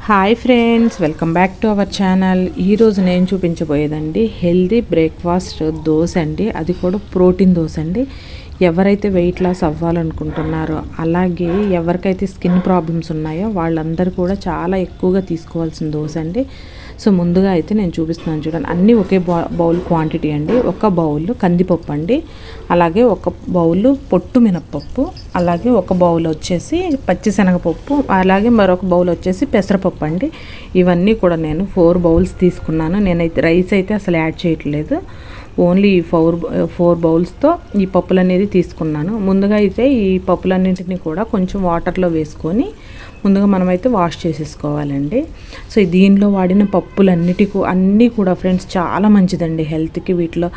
Hi friends, welcome back to our channel. ఈరోజు నేను చూపించబోయేదండి healthy breakfast dosa అండి. అది కూడా ప్రోటీన్ దోశ అండి. ఎవరైతే వెయిట్ లాస్ అవ్వాలనుకుంటున్నారో, అలాగే ఎవరికైతే స్కిన్ ప్రాబ్లమ్స్ ఉన్నాయో వాళ్ళందరూ కూడా చాలా ఎక్కువగా తీసుకోవాల్సిన దోశ అండి. సో ముందుగా అయితే నేను చూపిస్తున్నాను చూడండి. అన్నీ ఒకే బౌల్ క్వాంటిటీ అండి. ఒక బౌల్ కందిపప్పు అండి, అలాగే ఒక బౌల్ పొట్టు మినప్పప్పు, అలాగే ఒక బౌల్ వచ్చేసి పచ్చిశనగపప్పు, అలాగే మరొక బౌల్ వచ్చేసి పెసరపప్పు అండి. ఇవన్నీ కూడా నేను 4 బౌల్స్ తీసుకున్నాను. నేనైతే రైస్ అయితే అసలు యాడ్ చేయట్లేదు. ఓన్లీ 4 బౌల్స్తో ఈ పప్పులు అనేది తీసుకున్నాను. ముందుగా అయితే ఈ పప్పులన్నింటినీ కూడా కొంచెం వాటర్లో వేసుకొని ముందుగా మనమైతే వాష్ చేసేసుకోవాలండి. సో దీనిలో వాడిన అన్నీ కూడా ఫ్రెండ్స్ చాలా మంచిదండి హెల్త్కి. వీటిలో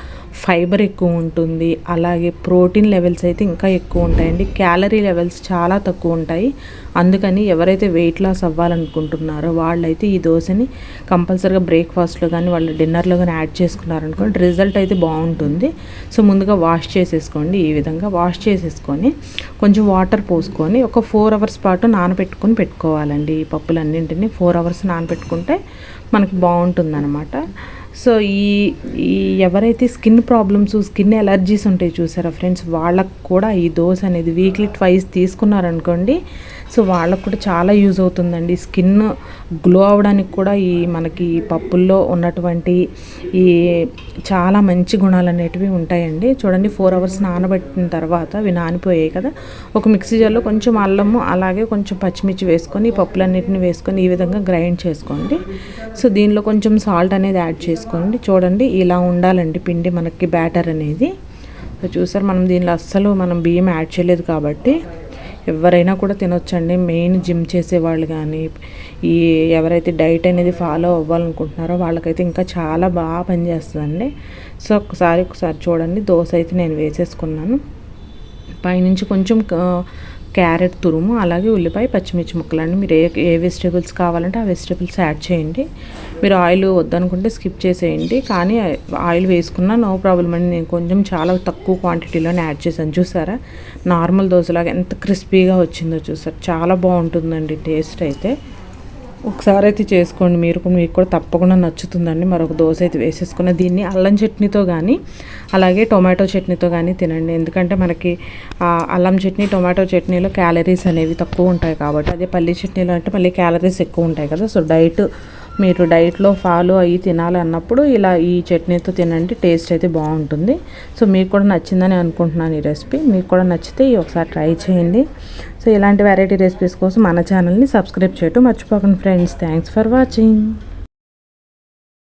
ఫైబర్ ఎక్కువ ఉంటుంది, అలాగే ప్రోటీన్ లెవెల్స్ అయితే ఇంకా ఎక్కువ ఉంటాయండి. క్యాలరీ లెవెల్స్ చాలా తక్కువ ఉంటాయి. అందుకని ఎవరైతే వెయిట్ లాస్ అవ్వాలనుకుంటున్నారో వాళ్ళైతే ఈ దోశని కంపల్సరీగా బ్రేక్ఫాస్ట్లో కానీ వాళ్ళు డిన్నర్లో కానీ యాడ్ చేసుకున్నారనుకోండి, రిజల్ట్ అయితే బాగుంటుంది. సో ముందుగా వాష్ చేసేసుకోండి. ఈ విధంగా వాష్ చేసేసుకొని కొంచెం వాటర్ పోసుకొని ఒక 4 అవర్స్ పాటు నానబెట్టుకొని పెట్టుకోవాలండి. ఈ పప్పులన్నింటినీ 4 అవర్స్ నానబెట్టుకుంటే మనకి బాగుంటుందన్నమాట. సో ఈ ఎవరైతే స్కిన్ ప్రాబ్లమ్స్, స్కిన్ ఎలర్జీస్ ఉంటాయి చూసారా ఫ్రెండ్స్, వాళ్ళకు కూడా ఈ దోశ అనేది వీక్లీ 2 తీసుకున్నారనుకోండి, సో వాళ్ళకు కూడా చాలా యూజ్ అవుతుందండి. స్కిన్ గ్లో అవ్వడానికి కూడా మనకి పప్పుల్లో ఉన్నటువంటి ఈ చాలా మంచి గుణాలు అనేటివి ఉంటాయండి. చూడండి, 4 అవర్స్ నానబెట్టిన తర్వాత అవి నానిపోయాయి కదా, ఒక మిక్సీ జార్లో కొంచెం అల్లము అలాగే కొంచెం పచ్చిమిర్చి వేసుకొని ఈ పప్పులన్నిటిని వేసుకొని ఈ విధంగా గ్రైండ్ చేసుకోండి. సో దీనిలో కొంచెం సాల్ట్ అనేది యాడ్ చేసుకోండి. చూడండి, ఇలా ఉండాలండి పిండి మనకి బ్యాటర్ అనేది. సో చూసారు, దీనిలో అస్సలు మనం బియ్యం యాడ్ చేయలేదు కాబట్టి ఎవరైనా కూడా తినొచ్చండి. మెయిన్ జిమ్ చేసేవాళ్ళు కానీ ఎవరైతే డైట్ అనేది ఫాలో అవ్వాలనుకుంటున్నారో వాళ్ళకైతే ఇంకా చాలా బాగా పనిచేస్తుందండి. సో ఒకసారి చూడండి, దోశ అయితే నేను వేసేసుకున్నాను. పైనుంచి కొంచెం క్యారెట్ తురుము, అలాగే ఉల్లిపాయ, పచ్చిమిర్చి ముక్కలండి. మీరు ఏ వెజిటేబుల్స్ కావాలంటే ఆ వెజిటేబుల్స్ యాడ్ చేయండి. మీరు ఆయిల్ వద్దనుకుంటే స్కిప్ చేసేయండి, కానీ ఆయిల్ వేసుకున్నా నో ప్రాబ్లం అండి. నేను కొంచెం చాలా తక్కువ క్వాంటిటీలోనే యాడ్ చేశాను. చూసారా, నార్మల్ దోశలాగా ఎంత క్రిస్పీగా వచ్చిందో చూసారు. చాలా బాగుంటుందండి టేస్ట్ అయితే. ఒకసారి అయితే చేసుకోండి, మీకు కూడా తప్పకుండా నచ్చుతుందండి. మరొక దోశ అయితే వేసేసుకుని దీన్ని అల్లం చట్నీతో కానీ అలాగే టొమాటో చట్నీతో కానీ తినండి. ఎందుకంటే మనకి అల్లం చట్నీ, టొమాటో చట్నీలో క్యాలరీస్ అనేవి తక్కువ ఉంటాయి కాబట్టి, అదే పల్లీ చట్నీలో అంటే మళ్ళీ క్యాలరీస్ ఎక్కువ ఉంటాయి కదా. సో మీరు డైట్లో ఫాలో అయ్యి తినాలి అన్నప్పుడు ఇలా ఈ చట్నీతో తినండి, టేస్ట్ అయితే బాగుంటుంది. సో మీకు కూడా నచ్చిందని అనుకుంటున్నాను ఈ రెసిపీ. మీకు కూడా నచ్చితే ఒకసారి ట్రై చేయండి. సో ఇలాంటి వెరైటీ రెసిపీస్ కోసం మన ఛానల్ని సబ్స్క్రైబ్ చేయటం మర్చిపోకండి ఫ్రెండ్స్. Thanks for watching.